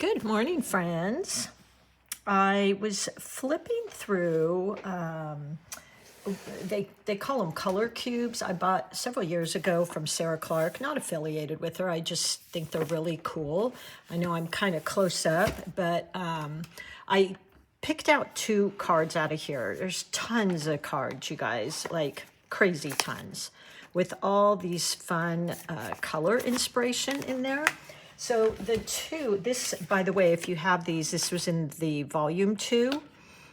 Good morning, friends. I was flipping through, they call them color cubes. I bought several years ago from Sarah Clark, not affiliated with her. I just think they're really cool. I know I'm kind of close up, but I picked out 2 cards out of here. There's tons of cards, you guys, like crazy tons, with all these fun color inspiration in there. So the 2, this, by the way, if you have these, this was in the volume 2.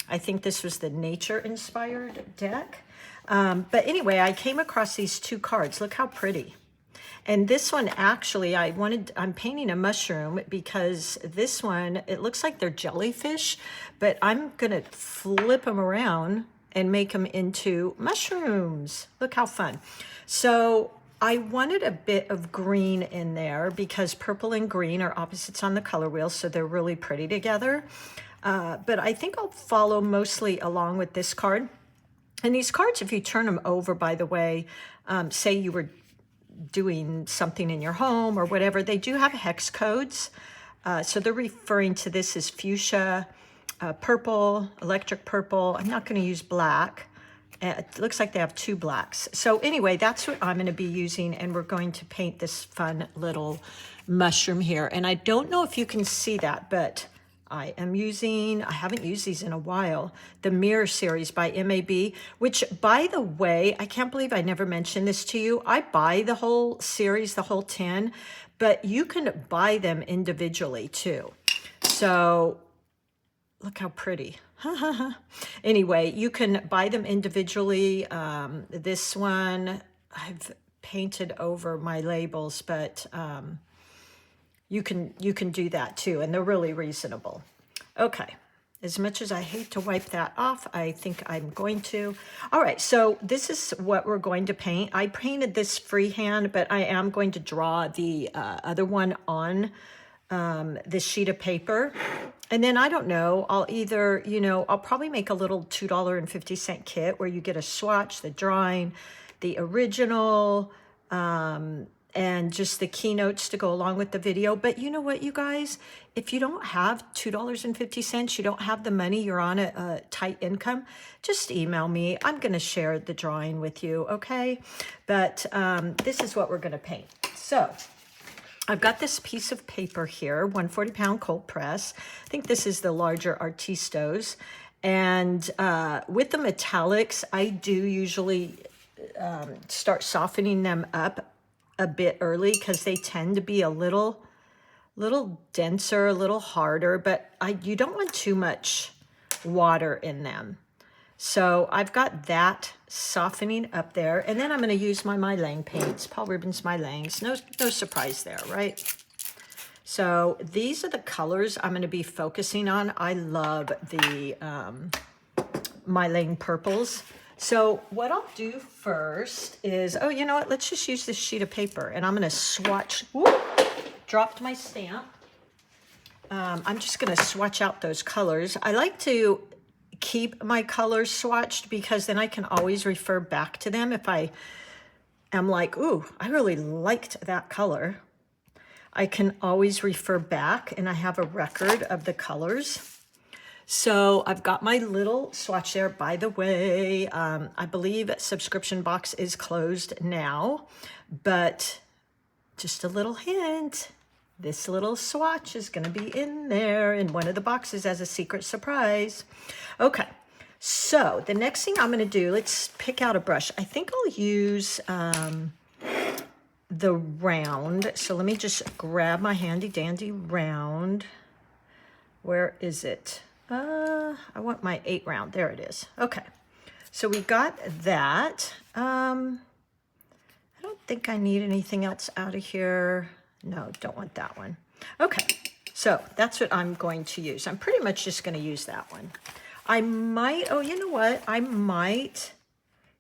I think this was the nature inspired deck. But anyway, I came across these 2 cards. Look how pretty. And this one, actually, I'm painting a mushroom because this one, it looks like they're jellyfish, but I'm gonna flip them around and make them into mushrooms. Look how fun. So I wanted a bit of green in there because purple and green are opposites on the color wheel, so they're really pretty together. But I think I'll follow mostly along with this card. And these cards, if you turn them over, by the way, say you were doing something in your home or whatever, they do have hex codes. So they're referring to this as fuchsia, purple, electric purple. I'm not going to use black. It looks like they have 2 blacks. So anyway, that's what I'm going to be using, and we're going to paint this fun little mushroom here. And I don't know if you can see that, but I haven't used these in a while, the Mirror Series by MAB, which, by the way, I can't believe I never mentioned this to you. I buy the whole series, the whole 10, but you can buy them individually too. So look how pretty. Anyway, you can buy them individually. This one, I've painted over my labels, but you can do that too, and they're really reasonable. Okay, as much as I hate to wipe that off, I think I'm going to. All right, so this is what we're going to paint. I painted this freehand, but I am going to draw the other one on this sheet of paper. And then I don't know, I'll either, I'll probably make a little $2.50 kit where you get a swatch, the drawing, the original, and just the keynotes to go along with the video. But you know what, you guys, if you don't have $2.50, you don't have the money, you're on a tight income, just email me. I'm going to share the drawing with you, okay? But this is what we're going to paint. So I've got this piece of paper here, 140-pound cold press. I think this is the larger Artistos. And with the metallics, I do usually start softening them up a bit early because they tend to be a little denser, a little harder, but you don't want too much water in them. So I've got that softening up there, and then I'm going to use my Lang paints, Paul Rubens Langs. No surprise there, right? So these are the colors I'm going to be focusing on. I love the Lang purples. So what I'll do first is, oh, you know what? Let's just use this sheet of paper, and I'm going to swatch. Whoop, dropped my stamp. I'm just going to swatch out those colors. I like to keep my colors swatched because then I can always refer back to them if I am like, ooh, I really liked that color. I can always refer back and I have a record of the colors. So I've got my little swatch there. By the way, I believe subscription box is closed now, but just a little hint. This little swatch is going to be in there in one of the boxes as a secret surprise. Okay, so the next thing I'm going to do, let's pick out a brush. I think I'll use the round. So let me just grab my handy dandy round. Where is it? I want my 8 round. There it is. Okay, so we got that. I don't think I need anything else out of here. No, don't want that one. Okay, so that's what I'm going to use. I'm pretty much just going to use that one. I might, oh, you know what? I might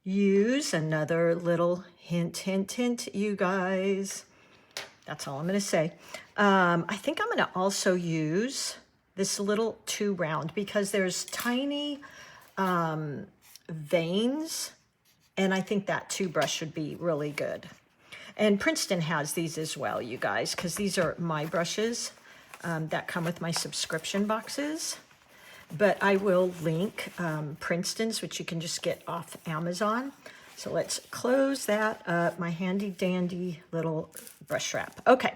use another little hint, you guys. That's all I'm going to say. I think I'm going to also use this little 2 round because there's tiny veins, and I think that 2 brush would be really good. And Princeton has these as well, you guys, because these are my brushes. that come with my subscription boxes. But I will link Princeton's, which you can just get off Amazon. So let's close that up, my handy dandy little brush wrap. Okay,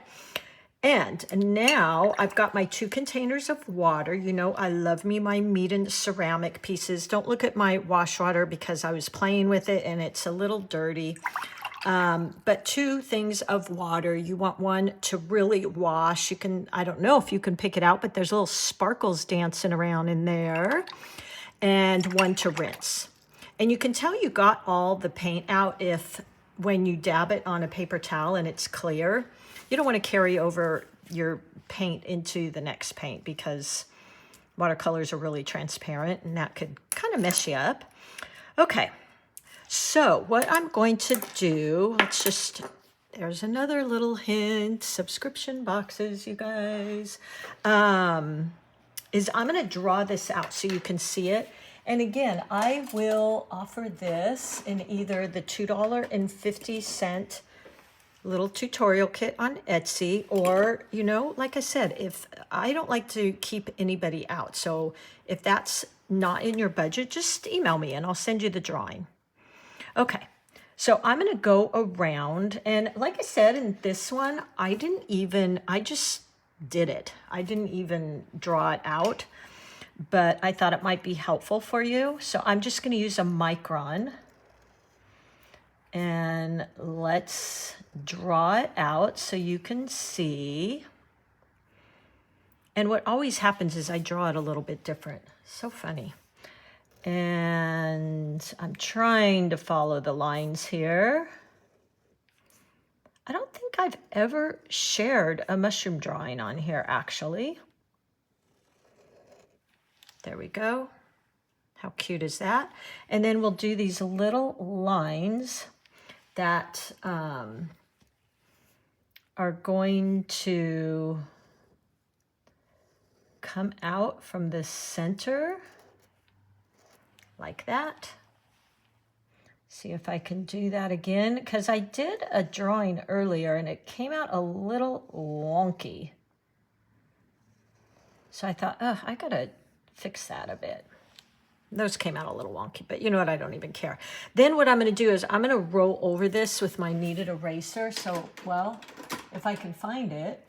and now I've got my 2 containers of water. You know, I love me my MEEDEN ceramic pieces. Don't look at my wash water because I was playing with it and it's a little dirty. But 2 things of water. You want one to really wash. You can, I don't know if you can pick it out, but there's little sparkles dancing around in there. And one to rinse. And you can tell you got all the paint out if when you dab it on a paper towel and it's clear. You don't want to carry over your paint into the next paint because watercolors are really transparent and that could kind of mess you up. Okay, so what I'm going to do, there's another little hint, subscription boxes, you guys, is I'm going to draw this out so you can see it. And again, I will offer this in either the $2.50 little tutorial kit on Etsy, or, you know, like I said, if I don't like to keep anybody out. So if that's not in your budget, just email me and I'll send you the drawing. Okay, so I'm going to go around, and like I said, in this one, I just did it. I didn't even draw it out, but I thought it might be helpful for you. So I'm just going to use a micron, and let's draw it out so you can see. And what always happens is I draw it a little bit different. So funny. And I'm trying to follow the lines here. I don't think I've ever shared a mushroom drawing on here, actually. There we go. How cute is that? And then we'll do these little lines that are going to come out from the center like that. See if I can do that again, because I did a drawing earlier and it came out a little wonky. So I thought, oh, I gotta fix that a bit. Those came out a little wonky, but you know what? I don't even care. Then what I'm going to do is I'm going to roll over this with my kneaded eraser. So, well, if I can find it,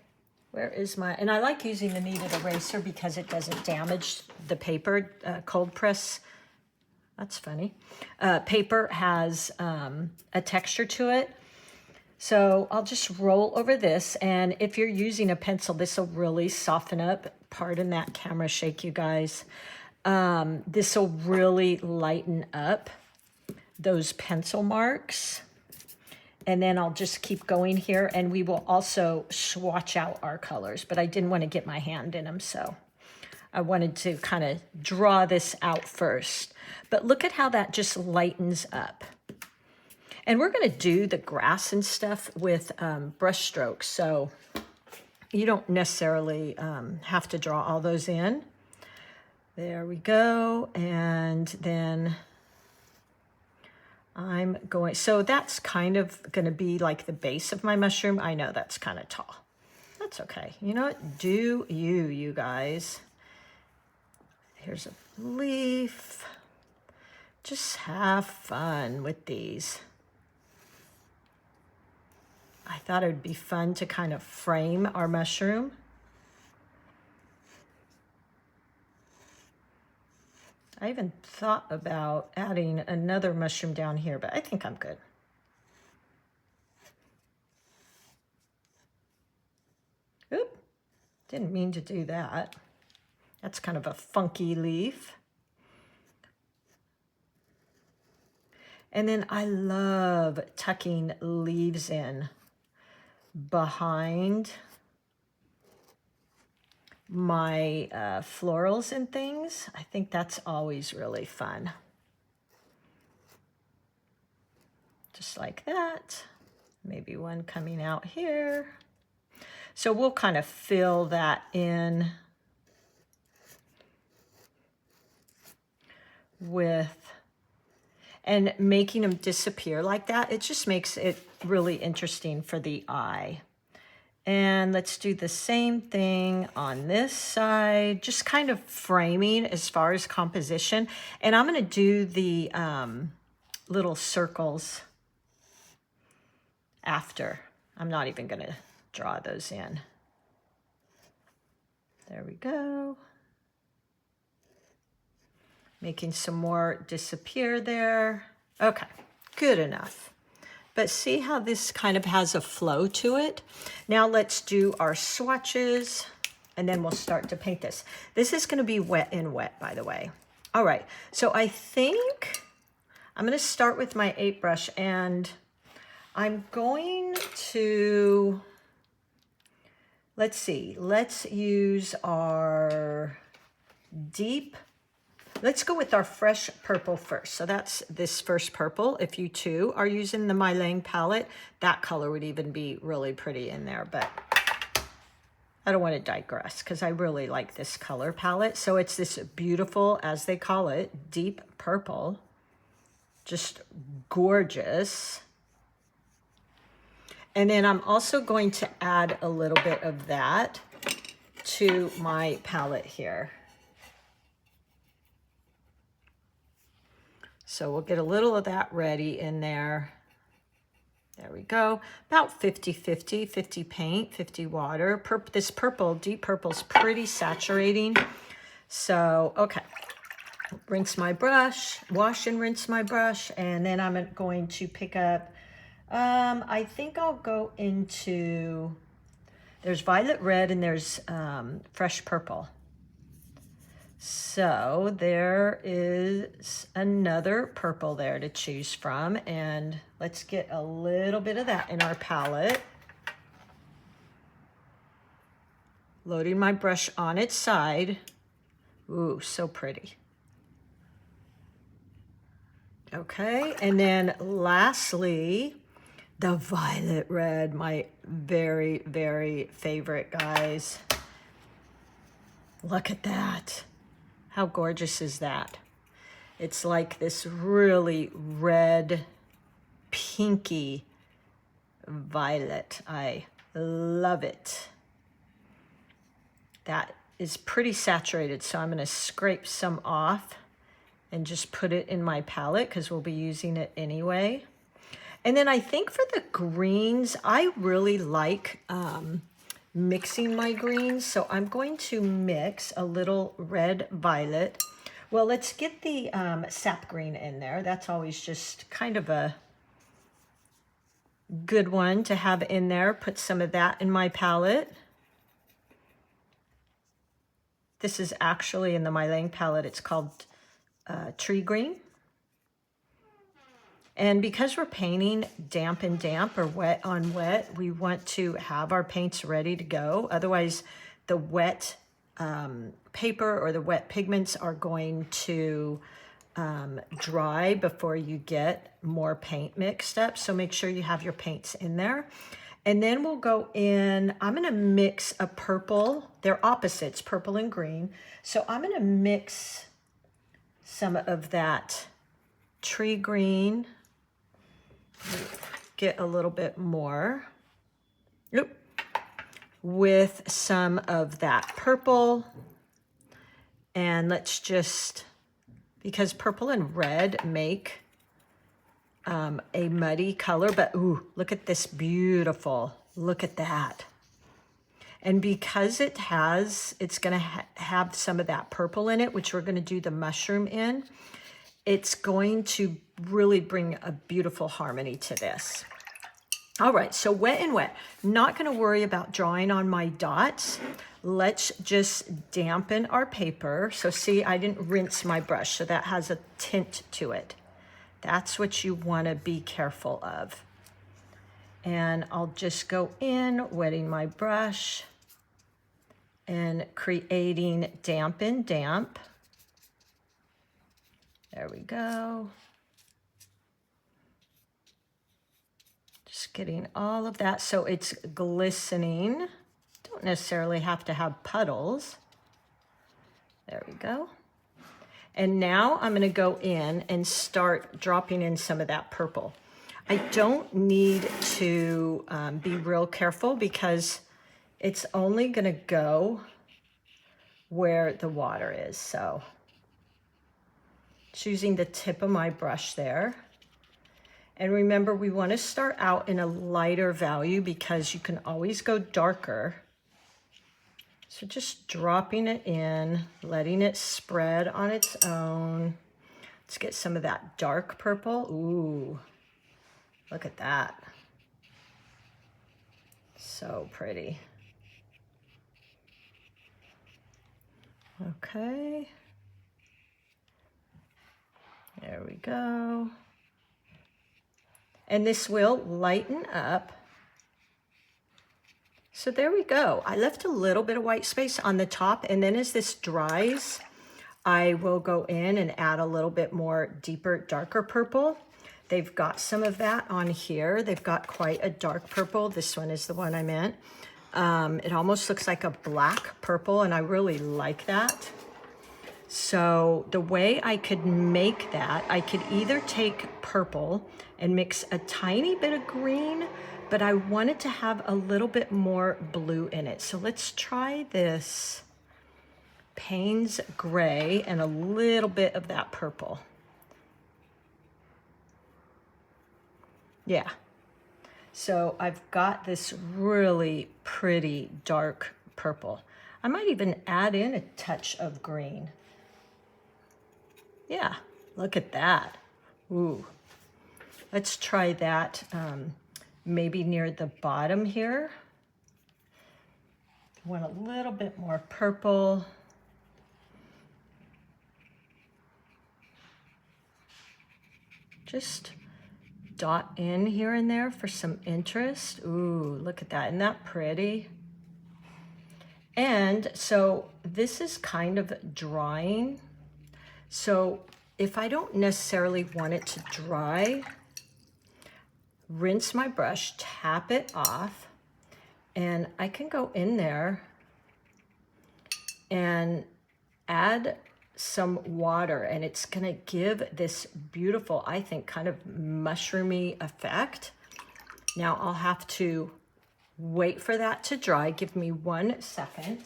where is my, and I like using the kneaded eraser because it doesn't damage the paper. Cold press, that's funny. Paper has a texture to it. So I'll just roll over this. And if you're using a pencil, this will really soften up. Pardon that camera shake, you guys. This will really lighten up those pencil marks. And then I'll just keep going here, and we will also swatch out our colors, but I didn't want to get my hand in them, so I wanted to kind of draw this out first. But look at how that just lightens up. And we're going to do the grass and stuff with brush strokes, so you don't necessarily have to draw all those in. There we go, and then I'm going, so that's kind of going to be like the base of my mushroom. I know that's kind of tall. That's okay. You know what? Do you guys. Here's a leaf. Just have fun with these. I thought it would be fun to kind of frame our mushroom. I even thought about adding another mushroom down here, but I think I'm good. Oop, didn't mean to do that. That's kind of a funky leaf. And then I love tucking leaves in behind my florals and things. I think that's always really fun. Just like that. Maybe one coming out here. So we'll kind of fill that in with, and making them disappear like that, it just makes it really interesting for the eye. And let's do the same thing on this side, just kind of framing as far as composition. And I'm going to do the little circles after. I'm not even going to draw those in. There we go. Making some more disappear there. Okay, good enough. But see how this kind of has a flow to it? Now let's do our swatches, and then we'll start to paint this. This is going to be wet in wet, by the way. All right, so I think I'm going to start with my 8 brush, and I'm going to, let's see, let's use our deep. Let's go with our fresh purple first. So that's this first purple. If you too are using the Mylang palette, that color would even be really pretty in there, but I don't want to digress because I really like this color palette. So it's this beautiful, as they call it, deep purple. Just gorgeous. And then I'm also going to add a little bit of that to my palette here. So we'll get a little of that ready in there. There we go. About 50-50, 50 paint, 50 water. This purple, deep purple, is pretty saturating. So, okay. Rinse my brush, wash and rinse my brush, and then I'm going to pick up, I think I'll go into, there's violet red and there's fresh purple. So there is another purple there to choose from, and let's get a little bit of that in our palette. Loading my brush on its side. Ooh, so pretty. Okay, and then lastly, the violet red, my very, very favorite, guys. Look at that. How gorgeous is that? It's like this really red, pinky violet. I love it. That is pretty saturated, so I'm going to scrape some off and just put it in my palette because we'll be using it anyway. And then I think for the greens, I really like mixing my greens, so I'm going to mix a little red violet. Well, let's get the sap green in there. That's always just kind of a good one to have in there. Put some of that in my palette. This is actually in the Mylang palette. It's called Tree Green. And because we're painting damp and damp or wet on wet, we want to have our paints ready to go. Otherwise, the wet paper or the wet pigments are going to dry before you get more paint mixed up. So make sure you have your paints in there. And then we'll go in, I'm gonna mix a purple. They're opposites, purple and green. So I'm gonna mix some of that tree green. Get a little bit more with some of that purple, and let's just, because purple and red make a muddy color, but ooh, look at this beautiful, look at that. And because it's gonna have some of that purple in it, which we're gonna do the mushroom in, it's going to really bring a beautiful harmony to this. All right, so wet and wet. Not gonna worry about drawing on my dots. Let's just dampen our paper. So see, I didn't rinse my brush, so that has a tint to it. That's what you wanna be careful of. And I'll just go in, wetting my brush and creating damp and damp. There we go. Just getting all of that so it's glistening. Don't necessarily have to have puddles. There we go. And now I'm gonna go in and start dropping in some of that purple. I don't need to be real careful because it's only gonna go where the water is. So just using the tip of my brush there. And remember, we want to start out in a lighter value because you can always go darker. So just dropping it in, letting it spread on its own. Let's get some of that dark purple. Ooh, look at that. So pretty. Okay. There we go. And this will lighten up. So there we go. I left a little bit of white space on the top, and then as this dries, I will go in and add a little bit more deeper, darker purple. They've got some of that on here. They've got quite a dark purple. This one is the one I meant. It almost looks like a black purple, and I really like that. So the way I could make that, I could either take purple and mix a tiny bit of green, but I wanted to have a little bit more blue in it. So let's try this Payne's gray and a little bit of that purple. Yeah. So I've got this really pretty dark purple. I might even add in a touch of green. Yeah, look at that. Ooh. Let's try that maybe near the bottom here. Want a little bit more purple. Just dot in here and there for some interest. Ooh, look at that. Isn't that pretty? And so this is kind of drying. So if I don't necessarily want it to dry, rinse my brush, tap it off, and I can go in there and add some water, and it's gonna give this beautiful, I think, kind of mushroomy effect. Now I'll have to wait for that to dry. Give me 1 second.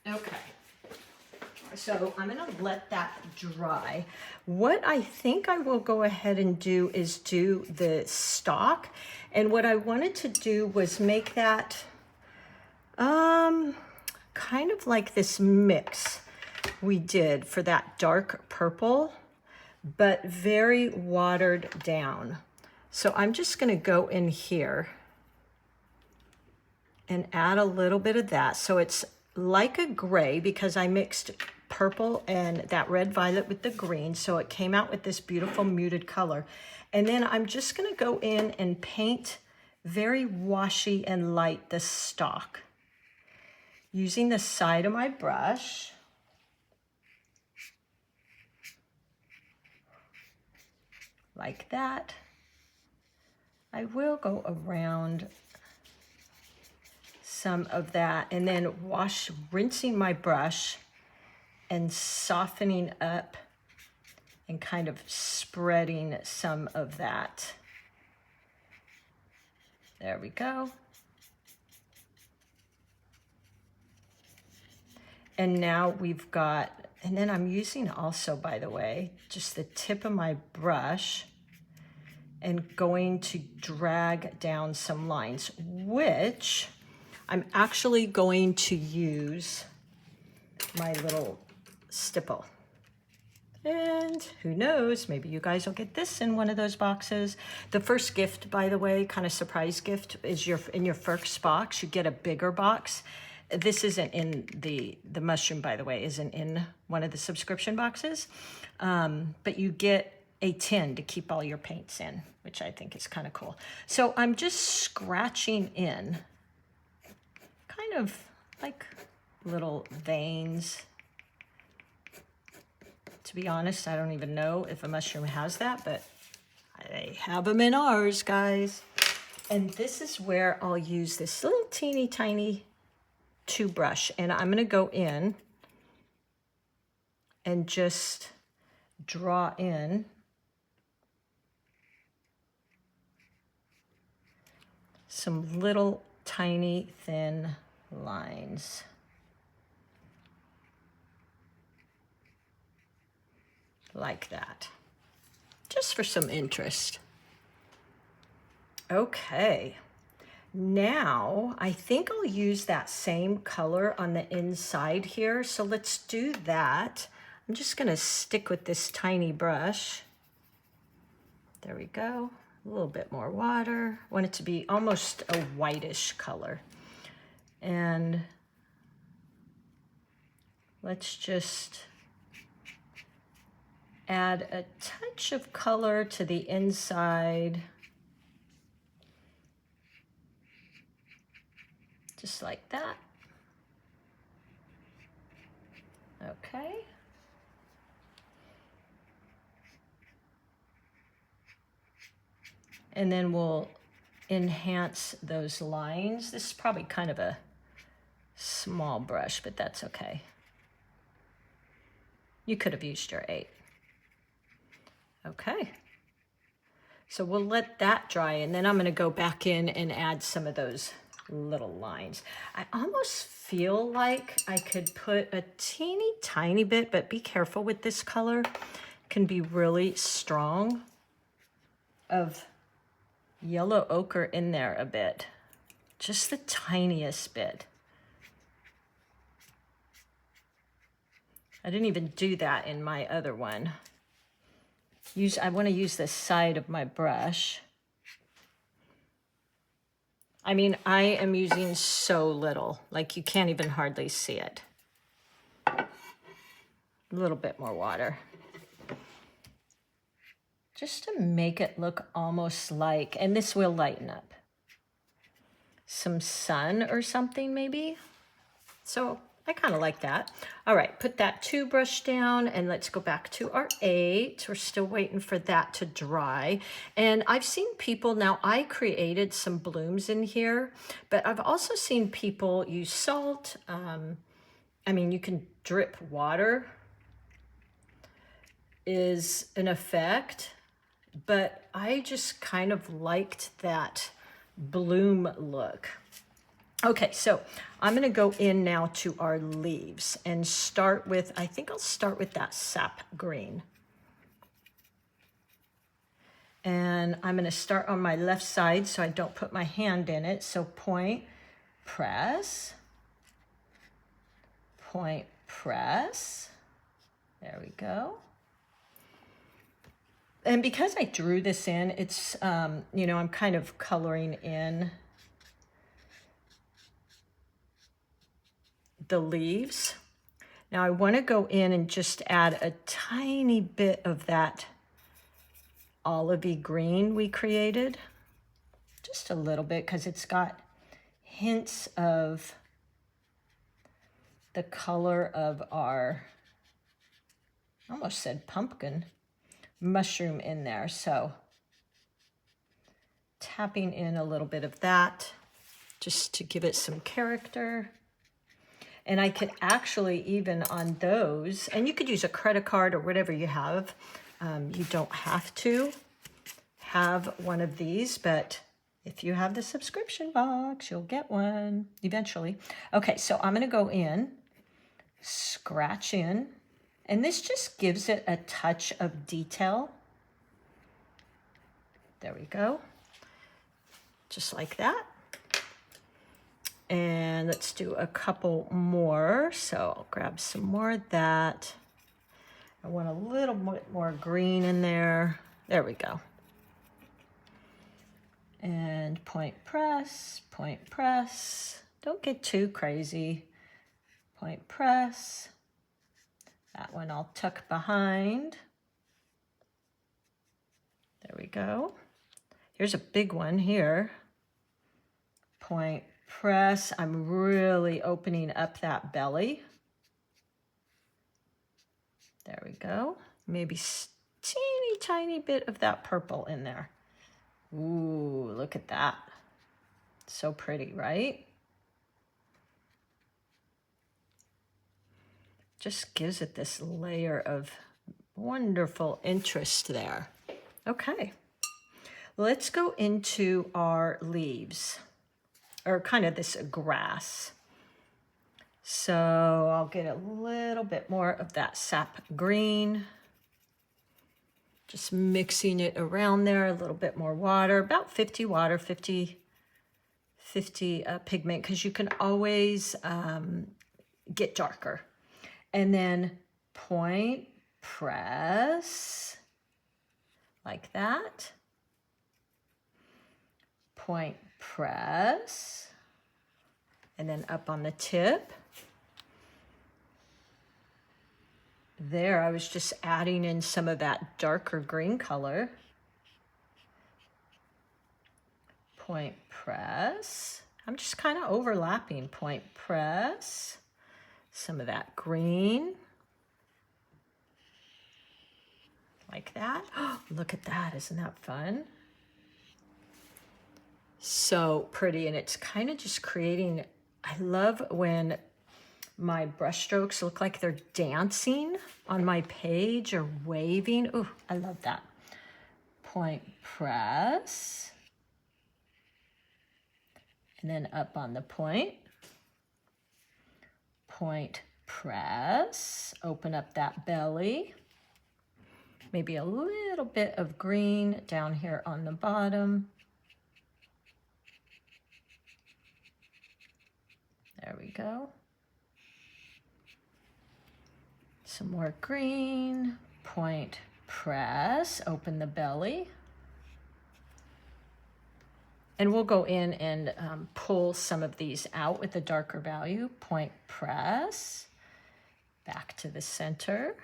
Okay, so I'm gonna let that dry. What I think I will go ahead and do is do the stalk. And what I wanted to do was make that kind of like this mix we did for that dark purple, but very watered down. So I'm just gonna go in here and add a little bit of that. So it's like a gray because I mixed purple and that red violet with the green. So it came out with this beautiful muted color. And then I'm just gonna go in and paint very washy and light the stalk using the side of my brush. Like that. I will go around some of that and then rinsing my brush and softening up and kind of spreading some of that. There we go. And now we've got, and then I'm using also, by the way, just the tip of my brush and going to drag down some lines, which I'm actually going to use my little stipple. And who knows, maybe you guys will get this in one of those boxes. The first gift, by the way, kind of surprise gift, is in your first box. You get a bigger box. This isn't in the mushroom, by the way, isn't in one of the subscription boxes. But you get a tin to keep all your paints in, which I think is kind of cool. So I'm just scratching in kind of like little veins. To be honest, I don't even know if a mushroom has that, but they have them in ours, guys. And this is where I'll use this little teeny tiny 2 brush, and I'm gonna go in and just draw in some little tiny thin lines. Like that, just for some interest. Okay, now I think I'll use that same color on the inside here, so let's do that. I'm just gonna stick with this tiny brush. There we go, a little bit more water. I want it to be almost a whitish color. And let's just add a touch of color to the inside. Just like that. Okay. And then we'll enhance those lines. This is probably kind of a small brush, but that's okay. You could have used your 8. Okay. So we'll let that dry, and then I'm going to go back in and add some of those little lines. I almost feel like I could put a teeny tiny bit, but be careful with this color. It can be really strong, of yellow ochre in there a bit. Just the tiniest bit. I didn't even do that in my other one. I want to use the side of my brush. I mean, I am using so little, like you can't even hardly see it. A little bit more water. Just to make it look almost like, and this will lighten up, some sun or something maybe. So I kind of like that. All right, put that 2 brush down and let's go back to our 8. We're still waiting for that to dry. And I've seen people, now I created some blooms in here, but I've also seen people use salt. I mean, you can drip water is an effect, but I just kind of liked that bloom look. Okay, so I'm gonna go in now to our leaves and start with, I think I'll start with that sap green. And I'm gonna start on my left side so I don't put my hand in it. So point, press, point, press. There we go. And because I drew this in, it's, you know, I'm kind of coloring in the leaves. Now I want to go in and just add a tiny bit of that olivey green we created. Just a little bit, because it's got hints of the color of our, I almost said pumpkin, mushroom in there. So tapping in a little bit of that just to give it some character. And I could actually, even on those, and you could use a credit card or whatever you have. You don't have to have one of these, but if you have the subscription box, you'll get one eventually. Okay, so I'm gonna go in, scratch in, and this just gives it a touch of detail. There we go, just like that. And let's do a couple more. So I'll grab some more of that. I want a little bit more green in there. There we go. And point press, point press. Don't get too crazy. Point press. That one I'll tuck behind. There we go. Here's a big one here. Point press. I'm really opening up that belly. There we go. Maybe teeny tiny bit of that purple in there. Ooh, look at that. So pretty, right? Just gives it this layer of wonderful interest there. Okay. Let's go into our leaves, or kind of this grass. So I'll get a little bit more of that sap green. Just mixing it around there, a little bit more water, about 50 water, 50 pigment, because you can always get darker. And then point, press, like that. Point, press, and then up on the tip. There, I was just adding in some of that darker green color. Point, press. I'm just kind of overlapping. Point, press. Some of that green. Like that. Oh, look at that. Isn't that fun? So pretty. And it's kind of just creating, I love when my brush strokes look like they're dancing on my page or waving. Ooh, I love that. Point, press. And then up on the point. Point, press. Open up that belly. Maybe a little bit of green down here on the bottom. There we go. Some more green, point, press, open the belly. And we'll go in and pull some of these out with a darker value. Point, press, back to the center.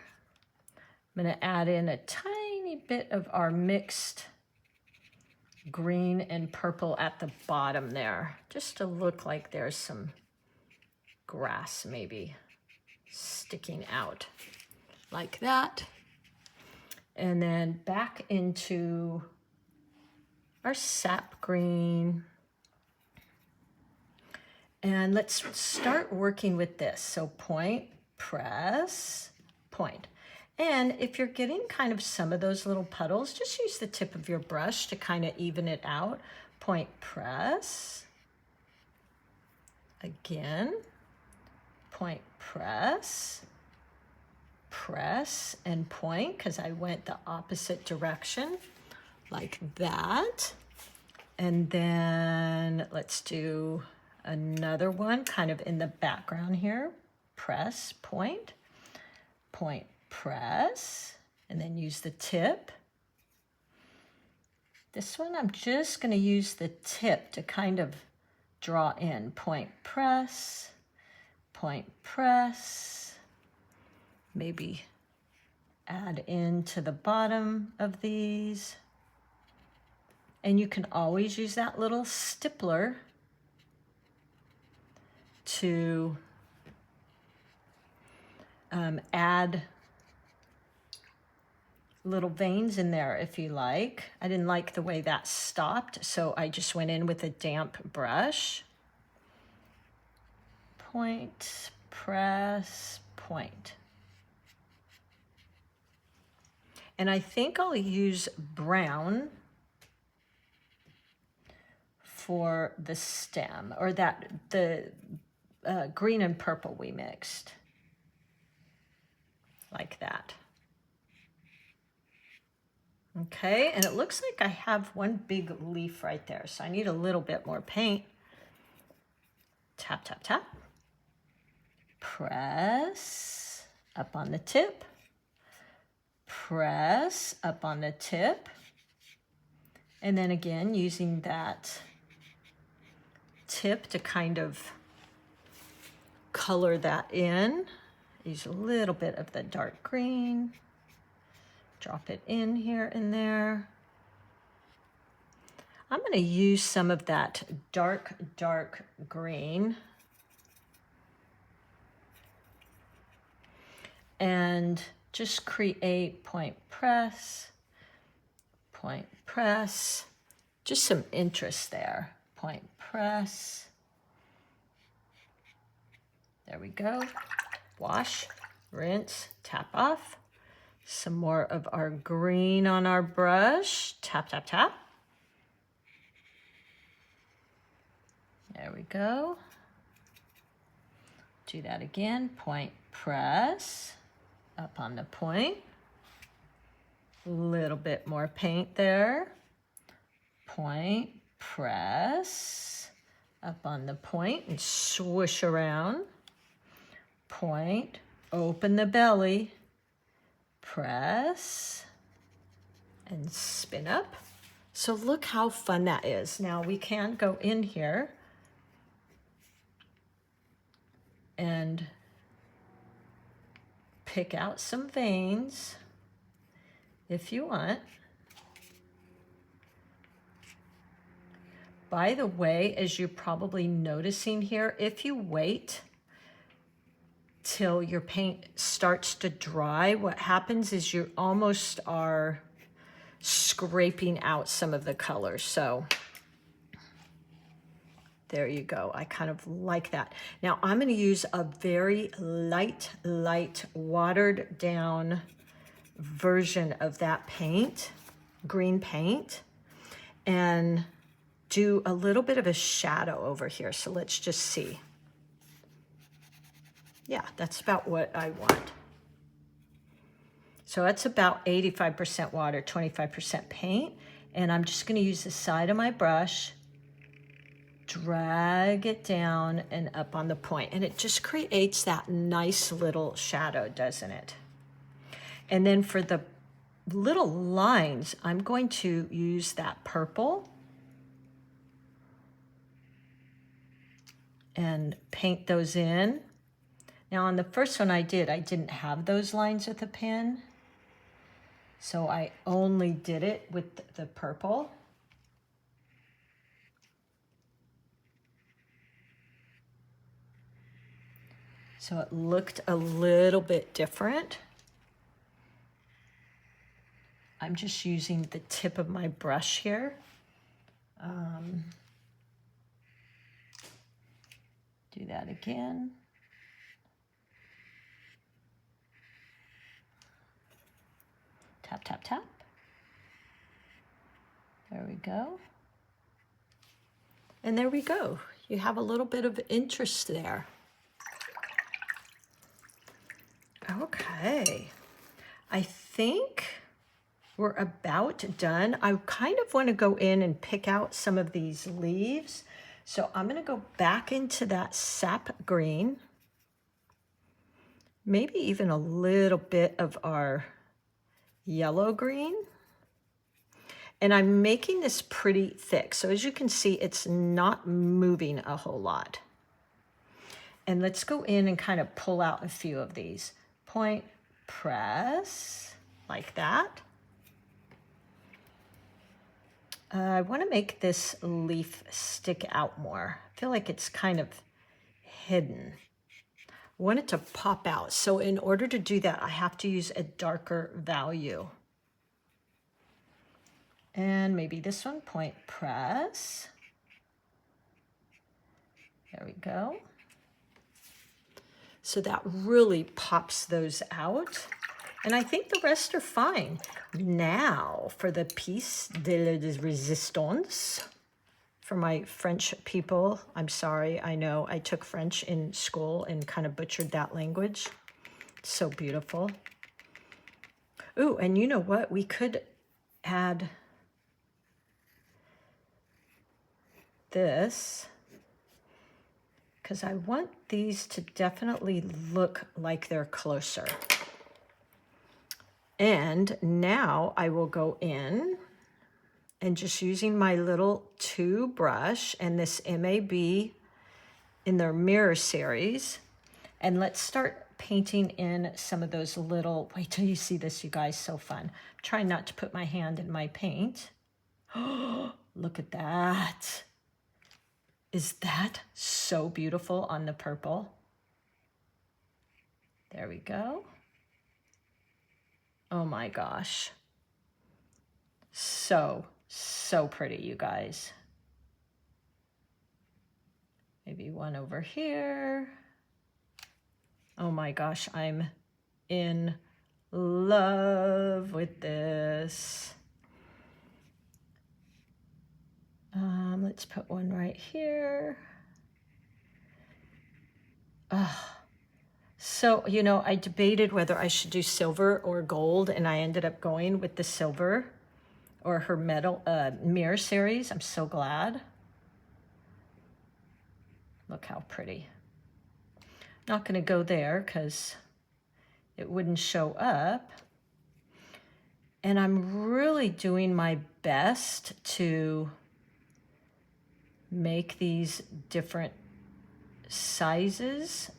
I'm gonna add in a tiny bit of our mixed green and purple at the bottom there, just to look like there's some grass maybe sticking out like that. And then back into our sap green. And let's start working with this. So point, press, point. And if you're getting kind of some of those little puddles, just use the tip of your brush to kind of even it out. Point, press. Again. Point, press. Press and point, because I went the opposite direction, like that. And then let's do another one kind of in the background here. Press, point, point, press, and then use the tip. This one I'm just going to use the tip to kind of draw in. Point, press, point, press. Maybe add into the bottom of these. And you can always use that little stippler to add little veins in there if you like. I didn't like the way that stopped, so I just went in with a damp brush. Point, press, point. And I think I'll use brown for the stem, or that the green and purple we mixed, like that. Okay, and it looks like I have one big leaf right there, so I need a little bit more paint. Tap, tap, tap. Press up on the tip. Press up on the tip. And then again, using that tip to kind of color that in. Use a little bit of the dark green. Drop it in here and there. I'm going to use some of that dark green. And just create point, press, just some interest there. Point, press. There we go. Wash, rinse, tap off. Some more of our green on our brush. Tap, tap, tap. There we go. Do that again. Point, press, up on the point. A little bit more paint there. Point, press, up on the point and swoosh around. Point, open the belly, press, and spin up. So look how fun that is. Now we can go in here and pick out some veins if you want. By the way, as you're probably noticing here, if you wait till your paint starts to dry, what happens is you almost are scraping out some of the colors. So there you go. I kind of like that. Now I'm going to use a very light watered down version of that paint, green paint, and do a little bit of a shadow over here. So let's just see. Yeah, that's about what I want. So it's about 85% water, 25% paint. And I'm just gonna use the side of my brush, drag it down and up on the point. And it just creates that nice little shadow, doesn't it? And then for the little lines, I'm going to use that purple and paint those in. Now on the first one I didn't have those lines with a pen. So I only did it with the purple. So it looked a little bit different. I'm just using the tip of my brush here. Do that again. Tap, tap, tap. There we go. And there we go. You have a little bit of interest there. Okay. I think we're about done. I kind of want to go in and pick out some of these leaves. So I'm going to go back into that sap green. Maybe even a little bit of our yellow green. And I'm making this pretty thick. So as you can see, it's not moving a whole lot. And let's go in and kind of pull out a few of these. Point, press, like that. I want to make this leaf stick out more. I feel like it's kind of hidden. I want it to pop out. So in order to do that, I have to use a darker value. And maybe this one, point, press. There we go. So that really pops those out. And I think the rest are fine. Now for the piece de résistance. For my French people, I'm sorry, I know I took French in school and kind of butchered that language. It's so beautiful. Ooh, and you know what? We could add this, because I want these to definitely look like they're closer. And now I will go in and just using my little 2 brush and this MAB in their Mirror Series. And let's start painting in some of those little, wait till you see this, you guys, so fun. I'm trying not to put my hand in my paint. Oh, look at that. Is that so beautiful on the purple? There we go. Oh my gosh. So pretty, you guys. Maybe one over here. Oh my gosh, I'm in love with this. Let's put one right here. So, you know, I debated whether I should do silver or gold, and I ended up going with the silver or her metal mirror series. I'm so glad. Look how pretty. Not going to go there because it wouldn't show up. And I'm really doing my best to make these different sizes.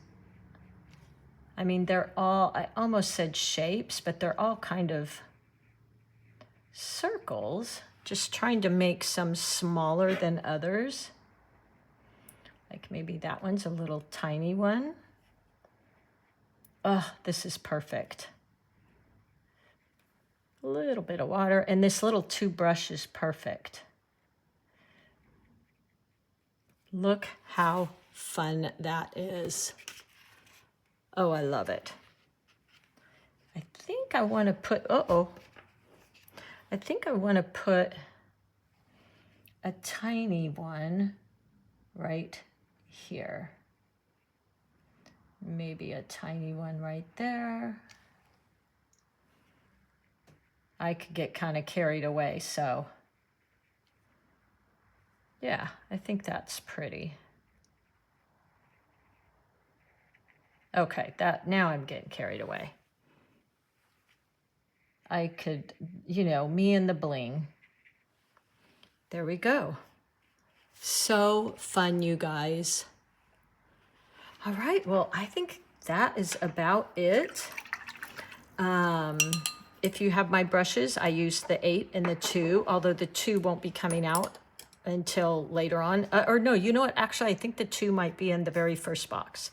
I mean, they're all, I almost said shapes, but they're all kind of circles. Just trying to make some smaller than others. Like maybe that one's a little tiny one. Oh, this is perfect. A little bit of water, and this little 2 brush is perfect. Look how fun that is. Oh, I love it. I think I want to put, I think I want to put a tiny one right here. Maybe a tiny one right there. I could get kind of carried away, so yeah, I think that's pretty. Okay, that now I'm getting carried away. I could, you know, me and the bling. There we go. So fun, you guys. All right, well, I think that is about it. If you have my brushes, I use the 8 and the 2, although the 2 won't be coming out until later on. Or no, you know what? Actually, I think the 2 might be in the very first box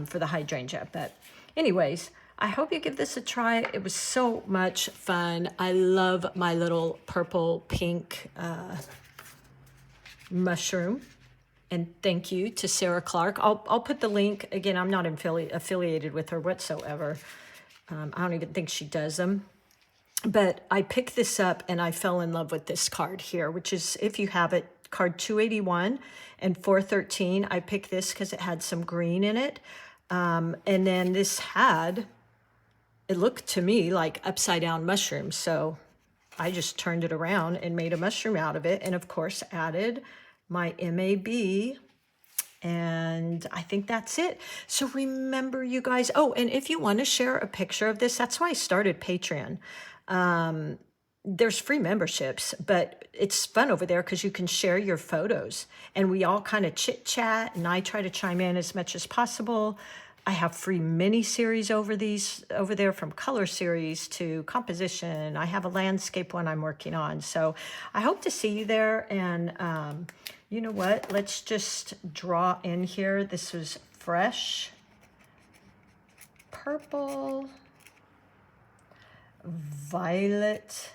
for the hydrangea. But anyways, I hope you give this a try. It was so much fun. I love my little purple pink mushroom. And thank you to Sarah Clark. I'll put the link. Again, I'm not affiliated with her whatsoever. I don't even think she does them. But I picked this up and I fell in love with this card here, which is, if you have it, card 281 and 413. I picked this because it had some green in it. And then this had, it looked to me like upside down mushrooms. So I just turned it around and made a mushroom out of it. And of course, added my MAB. And I think that's it. So remember, you guys, oh, and if you want to share a picture of this, that's why I started Patreon. There's free memberships, but it's fun over there because you can share your photos and we all kind of chit chat and I try to chime in as much as possible. I have free mini series over there, from color series to composition. I have a landscape one I'm working on. So I hope to see you there. And you know what? Let's just draw in here. This was fresh purple, violet,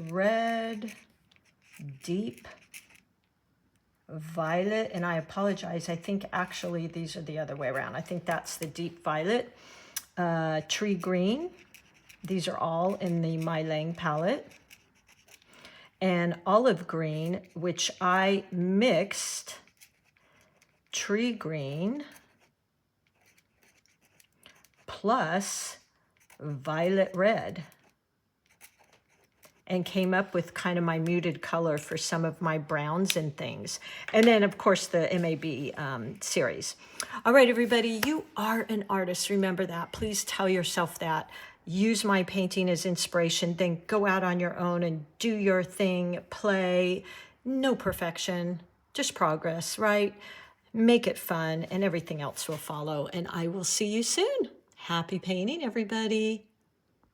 red, deep violet, and I apologize, I think actually these are the other way around. I think that's the deep violet, tree green. These are all in the My Lang palette. And olive green, which I mixed tree green plus violet red, and came up with kind of my muted color for some of my browns and things. And then, of course, the MAB series. All right, everybody, you are an artist. Remember that. Please tell yourself that. Use my painting as inspiration. Then go out on your own and do your thing. Play. No perfection, just progress, right? Make it fun, and everything else will follow. And I will see you soon. Happy painting, everybody.